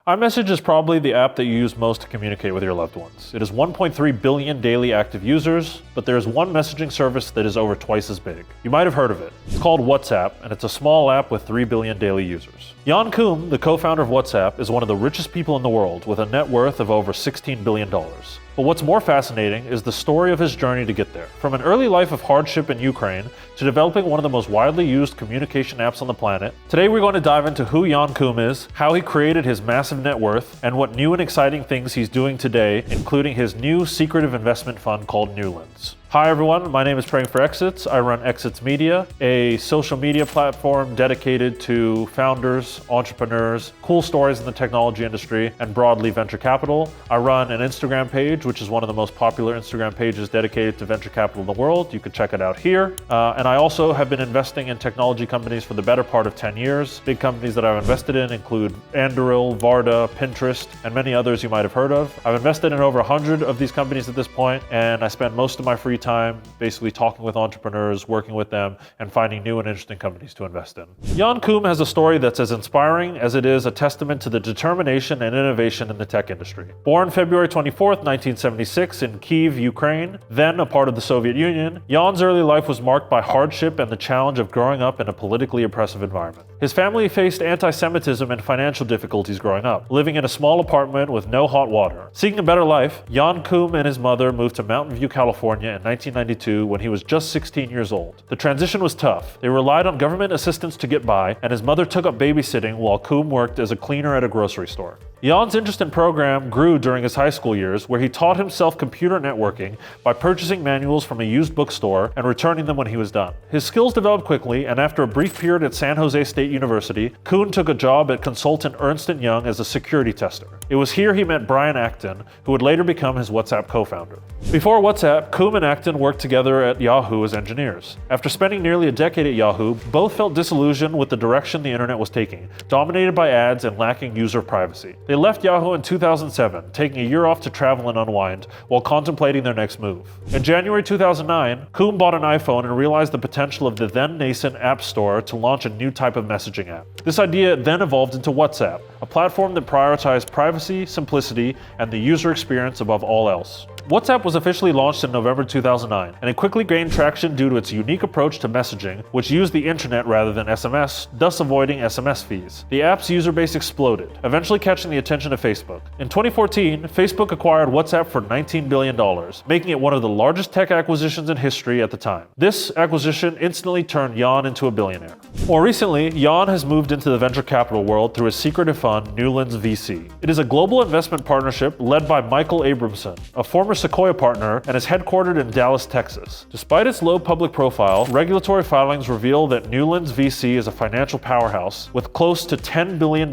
iMessage is probably the app that you use most to communicate with your loved ones. It has 1.3 billion daily active users, but there is one messaging service that is over twice as big. You might have heard of it. It's called WhatsApp, and it's a small app with 3 billion daily users. Jan Koum, the co-founder of WhatsApp, is one of the richest people in the world with a net worth of over $16 billion. But what's more fascinating is the story of his journey to get there. From an early life of hardship in Ukraine to developing one of the most widely used communication apps on the planet, today we're going to dive into who Jan Koum is, how he created his massive net worth, and what new and exciting things he's doing today, including his new secretive investment fund called Newlands. Hi everyone, my name is Praying for Exits. I run Exits Media, a social media platform dedicated to founders, entrepreneurs, cool stories in the technology industry, and broadly venture capital. I run an Instagram page, which is one of the most popular Instagram pages dedicated to venture capital in the world. You can check it out here. And I also have been investing in technology companies for the better part of 10 years. Big companies that I've invested in include Anduril, Varda, Pinterest, and many others you might have heard of. I've invested in over 100 of these companies at this point, and I spend most of my free time basically talking with entrepreneurs, working with them, and finding new and interesting companies to invest in. Jan Koum has a story that's as inspiring as it is a testament to the determination and innovation in the tech industry. Born February 24th, 1976 in Kyiv, Ukraine, then a part of the Soviet Union, Jan's early life was marked by hardship and the challenge of growing up in a politically oppressive environment. His family faced anti-Semitism and financial difficulties growing up, living in a small apartment with no hot water. Seeking a better life, Jan Koum and his mother moved to Mountain View, California in 1992 when he was just 16 years old. The transition was tough. They relied on government assistance to get by, and his mother took up babysitting while Koum worked as a cleaner at a grocery store. Jan's interest in program grew during his high school years, where he taught himself computer networking by purchasing manuals from a used bookstore and returning them when he was done. His skills developed quickly, and after a brief period at San Jose State University, Koum took a job at consultant Ernst & Young as a security tester. It was here he met Brian Acton, who would later become his WhatsApp co-founder. Before WhatsApp, Koum and Acton worked together at Yahoo as engineers. After spending nearly a decade at Yahoo, both felt disillusioned with the direction the internet was taking, dominated by ads and lacking user privacy. They left Yahoo in 2007, taking a year off to travel and unwind while contemplating their next move. In January 2009, Koum bought an iPhone and realized the potential of the then nascent App Store to launch a new type of messaging app. This idea then evolved into WhatsApp, a platform that prioritized privacy, simplicity, and the user experience above all else. WhatsApp was officially launched in November 2009, and it quickly gained traction due to its unique approach to messaging, which used the internet rather than SMS, thus avoiding SMS fees. The app's user base exploded, eventually catching the attention of Facebook. In 2014, Facebook acquired WhatsApp for $19 billion, making it one of the largest tech acquisitions in history at the time. This acquisition instantly turned Jan into a billionaire. More recently, Jan has moved into the venture capital world through his secretive fund, Newlands VC. It is a global investment partnership led by Michael Abramson, a former Sequoia partner, and is headquartered in Dallas, Texas. Despite its low public profile, regulatory filings reveal that Newlands VC is a financial powerhouse with close to $10 billion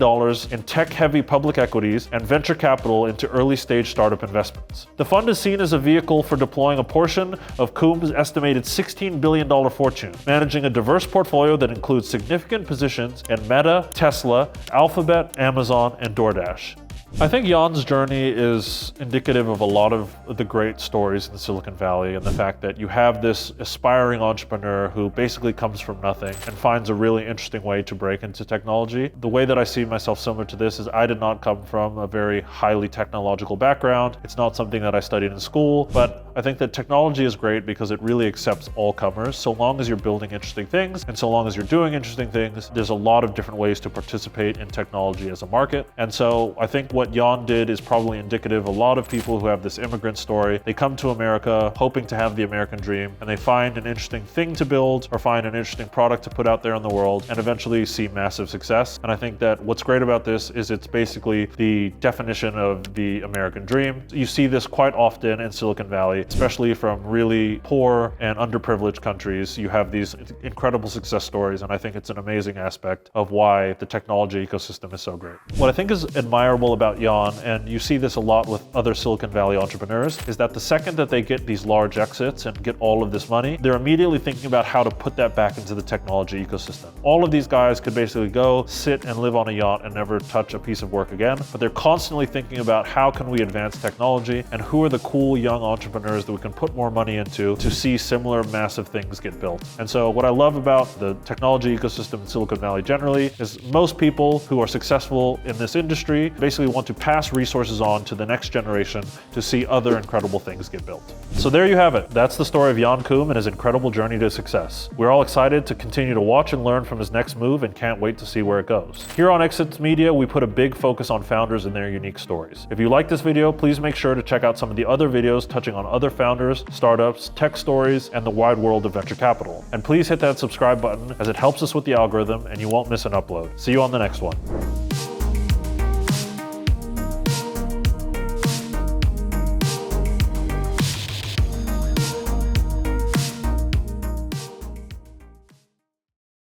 in tech-heavy public equities and venture capital into early-stage startup investments. The fund is seen as a vehicle for deploying a portion of Koum's estimated $16 billion fortune, managing a diverse portfolio that includes significant positions in Meta, Tesla, Alphabet, Amazon, and DoorDash. I think Jan's journey is indicative of a lot of the great stories in Silicon Valley, and the fact that you have this aspiring entrepreneur who basically comes from nothing and finds a really interesting way to break into technology. The way that I see myself similar to this is I did not come from a very highly technological background. It's not something that I studied in school, but I think that technology is great because it really accepts all comers. So long as you're building interesting things and so long as you're doing interesting things, there's a lot of different ways to participate in technology as a market. And so I think what Jan did is probably indicative of a lot of people who have this immigrant story. They come to America hoping to have the American dream, and they find an interesting thing to build or find an interesting product to put out there in the world and eventually see massive success. And I think that what's great about this is it's basically the definition of the American dream. You see this quite often in Silicon Valley, especially from really poor and underprivileged countries. You have these incredible success stories, and I think it's an amazing aspect of why the technology ecosystem is so great. What I think is admirable about Jan, and you see this a lot with other Silicon Valley entrepreneurs, is that the second that they get these large exits and get all of this money, they're immediately thinking about how to put that back into the technology ecosystem. All of these guys could basically go sit and live on a yacht and never touch a piece of work again, but they're constantly thinking about how can we advance technology and who are the cool young entrepreneurs entrepreneurs that we can put more money into to see similar massive things get built. And so what I love about the technology ecosystem in Silicon Valley generally is most people who are successful in this industry basically want to pass resources on to the next generation to see other incredible things get built. So there you have it. That's the story of Jan Koum and his incredible journey to success. We're all excited to continue to watch and learn from his next move and can't wait to see where it goes. Here on Exits Media, we put a big focus on founders and their unique stories. If you like this video, please make sure to check out some of the other videos touching on other founders, startups, tech stories, and the wide world of venture capital. And please hit that subscribe button as it helps us with the algorithm and you won't miss an upload. See you on the next one.